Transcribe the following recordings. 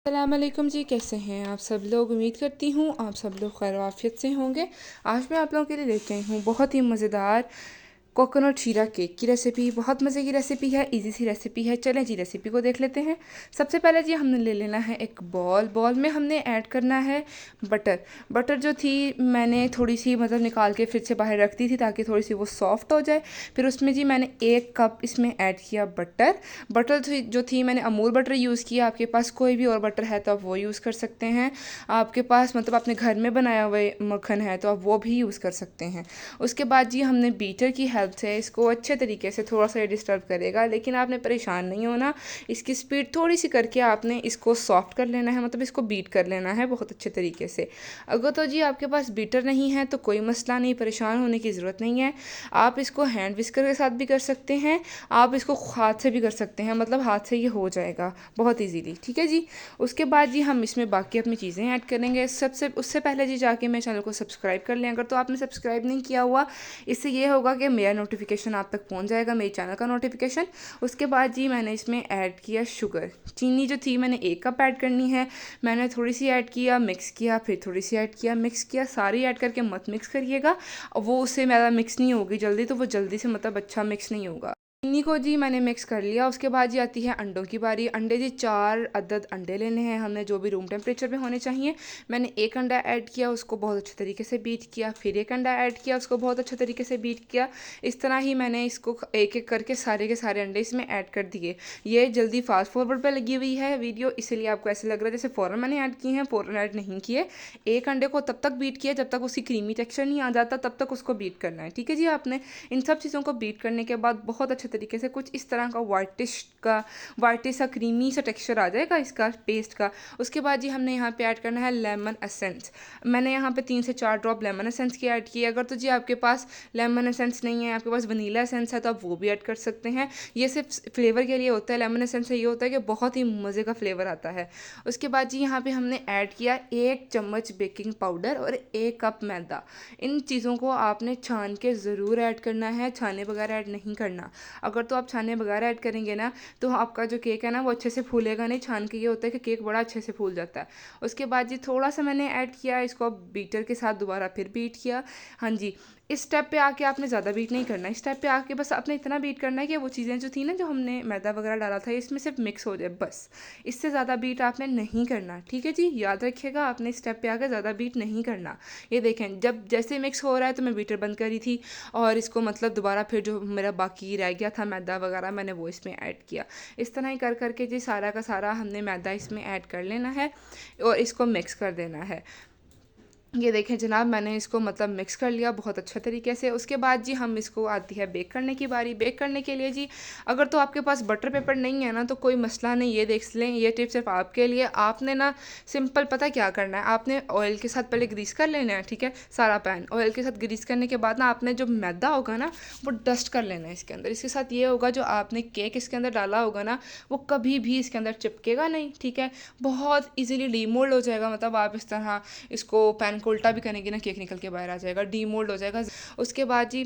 अस्सलामुअलैकुम जी, कैसे हैं आप सब लोग। उम्मीद करती हूँ आप सब लोग खैर आफियत से होंगे। आज मैं आप लोगों के लिए लेके आई हूँ बहुत ही मज़ेदार कोकोनट शीरा केक की रेसिपी। बहुत मज़े की रेसिपी है, इजी सी रेसिपी है। चलें जी रेसिपी को देख लेते हैं। सबसे पहले जी हमने ले लेना है एक बॉल में हमने ऐड करना है बटर जो थी मैंने थोड़ी सी मतलब निकाल के फ्रिज से बाहर रख दी थी ताकि थोड़ी सी वो सॉफ्ट हो जाए। फिर उसमें जी मैंने 1 कप इसमें ऐड किया बटर जो थी मैंने अमूल बटर यूज़ किया। आपके पास कोई भी और बटर है तो आप वो यूज़ कर सकते हैं। आपके पास मतलब अपने घर में बनाया हुआ मक्खन है तो आप वो भी यूज़ कर सकते हैं। उसके बाद जी हमने बीटर की हेल्प से इसको अच्छे तरीके से थोड़ा सा डिस्टर्ब करेगा, लेकिन आपने परेशान नहीं होना। इसकी स्पीड थोड़ी सी करके आपने इसको सॉफ्ट कर लेना है, मतलब इसको बीट कर लेना है बहुत अच्छे तरीके से। अगर तो जी आपके पास बीटर नहीं है तो कोई मसला नहीं, परेशान होने की ज़रूरत नहीं है। आप इसको हैंड विस्कर के साथ भी कर सकते हैं, आप इसको हाथ से भी कर सकते हैं, मतलब हाथ से ये हो जाएगा बहुत इजीली। ठीक है जी। उसके बाद जी हम इसमें बाकी अपनी चीज़ें ऐड करेंगे। उससे पहले जी जाके मेरे चैनल को सब्सक्राइब कर लें अगर तो आपने सब्सक्राइब नहीं किया हुआ। इससे ये होगा कि मेरा नोटिफिकेशन आप तक पहुंच जाएगा, मेरे चैनल का नोटिफिकेशन। उसके बाद जी मैंने इसमें ऐड किया शुगर। चीनी जो थी मैंने 1 कप ऐड करनी है। मैंने थोड़ी सी ऐड किया, मिक्स किया, फिर थोड़ी सी ऐड किया, मिक्स किया। सारी ऐड करके मत मिक्स करिएगा, वो उससे मेरा मिक्स नहीं होगी जल्दी, तो वो जल्दी से मतलब अच्छा मिक्स नहीं होगा। चीनी को जी मैंने मिक्स कर लिया। उसके बाद जी आती है अंडों की बारी। अंडे जी 4 अदद अंडे लेने हैं हमने, जो भी रूम टेम्परेचर पे होने चाहिए। मैंने 1 अंडा ऐड किया, उसको बहुत अच्छे तरीके से बीट किया। फिर 1 अंडा ऐड किया, उसको बहुत अच्छे तरीके से बीट किया। इस तरह ही मैंने इसको एक एक करके सारे के सारे अंडे इसमें ऐड कर दिए। ये जल्दी फास्ट फॉरवर्ड पर लगी हुई है वीडियो, इसीलिए आपको ऐसे लग रहा है जैसे फ़ौरन मैंने ऐड किए हैं, फ़ौरन ऐड नहीं किए। 1 अंडे को तब तक बीट किया जब तक उसकी क्रीमी टेक्सचर नहीं आ जाता, तब तक उसको बीट करना है। ठीक है जी। आपने इन सब चीज़ों को बीट करने के बाद बहुत अच्छे तरीके से कुछ इस तरह का वाइटिश सा क्रीमी सा टेक्सचर आ जाएगा इसका पेस्ट का। उसके बाद जी हमने यहाँ पे ऐड करना है लेमन एसेंस। मैंने यहाँ पे 3 से 4 ड्रॉप लेमन एसेंस की ऐड की है। अगर तो जी आपके पास लेमन एसेंस नहीं है, आपके पास वनीला एसेंस है, तो आप वो भी ऐड कर सकते हैं। ये सिर्फ फ्लेवर के लिए होता है। लेमन एसेंस से ये होता है कि बहुत ही मज़े का फ्लेवर आता है। उसके बाद जी यहाँ पे हमने ऐड किया 1 चम्मच बेकिंग पाउडर और 1 कप मैदा। इन चीज़ों को आपने छान के ज़रूर ऐड करना है, छाने बगैर ऐड नहीं करना। अगर तो आप छाने बगैर ऐड करेंगे ना तो आपका जो केक है ना वो अच्छे से फूलेगा नहीं। छान के ये होता है कि केक बड़ा अच्छे से फूल जाता है। उसके बाद जी थोड़ा सा मैंने ऐड किया, इसको बीटर के साथ दोबारा फिर बीट किया। हाँ जी। इस स्टेप पे आके आपने ज़्यादा बीट नहीं करना। इस स्टेप पे आके बस आपने इतना बीट करना है कि वो चीज़ें जो थी ना, जो हमने मैदा वगैरह डाला था, इसमें सिर्फ मिक्स हो जाए बस। इससे ज़्यादा बीट आपने नहीं करना। ठीक है जी। याद रखिएगा आपने इस स्टेप पे आके ज़्यादा बीट नहीं करना। ये देखें जब जैसे मिक्स हो रहा है तो मैं बीटर बंद करी थी और इसको मतलब दोबारा फिर जो मेरा बाकी रह गया था मैदा वगैरह मैंने वो इसमें ऐड किया। इस तरह ही कर करके जी सारा का सारा हमने मैदा इसमें ऐड कर लेना है और इसको मिक्स कर देना है। ये देखें जनाब मैंने इसको मतलब मिक्स कर लिया बहुत अच्छे तरीके से। उसके बाद जी हम इसको आती है बेक करने की बारी। बेक करने के लिए जी अगर तो आपके पास बटर पेपर नहीं है ना तो कोई मसला नहीं, ये देख लें, ये टिप सिर्फ आपके लिए। आपने ना सिंपल पता क्या करना है, आपने ऑयल के साथ पहले ग्रीस कर लेना है। ठीक है। सारा पैन ऑयल के साथ ग्रीस करने के बाद ना आपने जो मैदा होगा ना वो डस्ट कर लेना है इसके अंदर। इसके साथ ये होगा जो आपने केक इसके अंदर डाला होगा ना वो कभी भी इसके अंदर चिपकेगा नहीं। ठीक है। बहुत ईजिली डीमोल्ड हो जाएगा, मतलब आप इस तरह इसको पैन को उल्टा भी करेंगे ना केक निकल के बाहर आ जाएगा, डीमोल्ड हो जाएगा। उसके बाद जी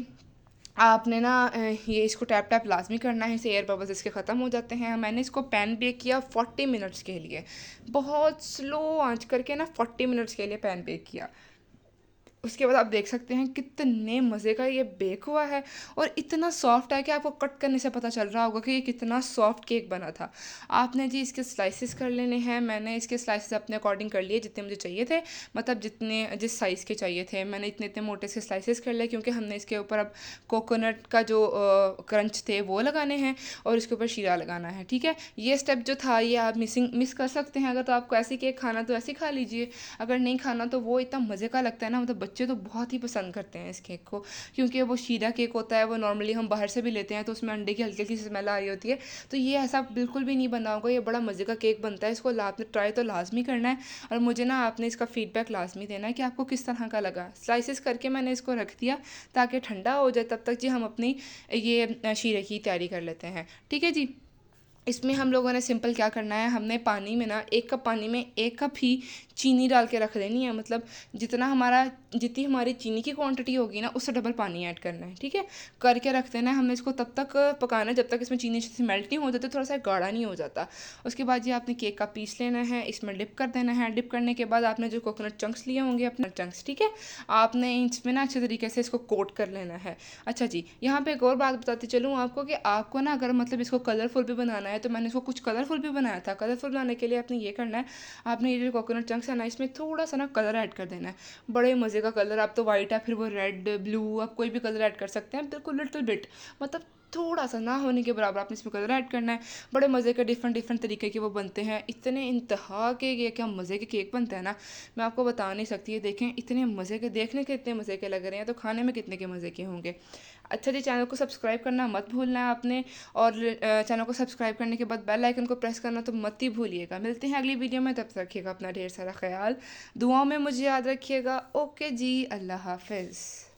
आपने ना ये इसको टैप टैप लाजमी करना है, इससे एयर बबल्स इसके ख़त्म हो जाते हैं। मैंने इसको पैन बेक किया 40 मिनट्स के लिए, बहुत स्लो आंच करके ना 40 मिनट्स के लिए पैन बेक किया। उसके बाद आप देख सकते हैं कितने मज़े का ये बेक हुआ है और इतना सॉफ्ट है कि आपको कट करने से पता चल रहा होगा कि ये कितना सॉफ्ट केक बना था। आपने जी इसके स्लाइसेस कर लेने हैं। मैंने इसके स्लाइसेस अपने अकॉर्डिंग कर लिए जितने मुझे चाहिए थे, मतलब जिस साइज़ के चाहिए थे मैंने इतने इतने मोटे से स्लाइसेस कर लिए, क्योंकि हमने इसके ऊपर अब कोकोनट का जो क्रंच थे वो लगाने हैं और इसके ऊपर शीरा लगाना है। ठीक है। ये स्टेप जो था ये आप मिस कर सकते हैं। अगर तो आपको ऐसे केक खाना तो ऐसे खा लीजिए, अगर नहीं खाना तो वो इतना मज़े का लगता है ना, मतलब बच्चे तो बहुत ही पसंद करते हैं इस केक को, क्योंकि वो शीरा केक होता है। वो नॉर्मली हम बाहर से भी लेते हैं तो उसमें अंडे की हल्की हल्की स्मेल आ रही होती है, तो ये ऐसा बिल्कुल भी नहीं बना होगा। ये बड़ा मज़े का केक बनता है। इसको आपने ट्राई तो लाजमी करना है और मुझे ना आपने इसका फीडबैक लाजमी देना है कि आपको किस तरह का लगा। स्लाइसेस करके मैंने इसको रख दिया ताकि ठंडा हो जाए, तब तक जी हम अपनी ये शीरे की तैयारी कर लेते हैं। ठीक है जी। इसमें हम लोगों ने सिंपल क्या करना है, हमने पानी में ना 1 कप पानी में 1 कप ही चीनी डाल के रख देनी है। मतलब जितनी हमारी चीनी की क्वांटिटी होगी ना, उससे डबल पानी ऐड करना है, ठीक है। करके रख देना है हमने। इसको तब तक पकाना है जब तक इसमें चीनी अच्छे से मेल्ट नहीं हो जाती, थोड़ा सा गाढ़ा नहीं हो जाता। उसके बाद ये आपने केक का पीस लेना है, इसमें डिप कर देना है। डिप करने के बाद आपने जो कोकोनट चंक्स लिए होंगे, अपने चंक्स, ठीक है, आपने इसमें ना अच्छे तरीके से इसको कोट कर लेना है। अच्छा जी, यहाँ पे एक और बात बताती चलूँ आपको कि आपको ना अगर मतलब इसको कलरफुल भी बनाना है, तो मैंने इसको कुछ कलरफुल भी बनाया था। कलरफुल बनाने के लिए आपने ये करना है, आपने ये जो कोकोनट चंक्स है ना, इसमें थोड़ा सा ना कलर ऐड कर देना है। बड़े मज़े का कलर, आप तो वाइट है, फिर वो रेड, ब्लू, आप कोई भी कलर ऐड कर सकते हैं, बिल्कुल लिटिल बिट, मतलब थोड़ा सा ना होने के बराबर आपने इसमें कलर ऐड करना है। बड़े मज़े के डिफरेंट डिफरेंट तरीके के वो बनते हैं। इतने इंतहा के ये क्या मज़े के केक बनते हैं ना, मैं आपको बता नहीं सकती। ये देखें, इतने मज़े के, देखने के इतने मज़े के लग रहे हैं, तो खाने में कितने के मज़े के होंगे। अच्छा जी, चैनल को सब्सक्राइब करना मत भूलना है आपने, और चैनल को सब्सक्राइब करने के बाद बेल आइकन को प्रेस करना तो मत ही भूलिएगा। मिलते हैं अगली वीडियो में, तब तक रखिएगा अपना ढेर सारा ख्याल, दुआओं में मुझे याद रखिएगा। ओके जी, अल्लाह हाफिज़।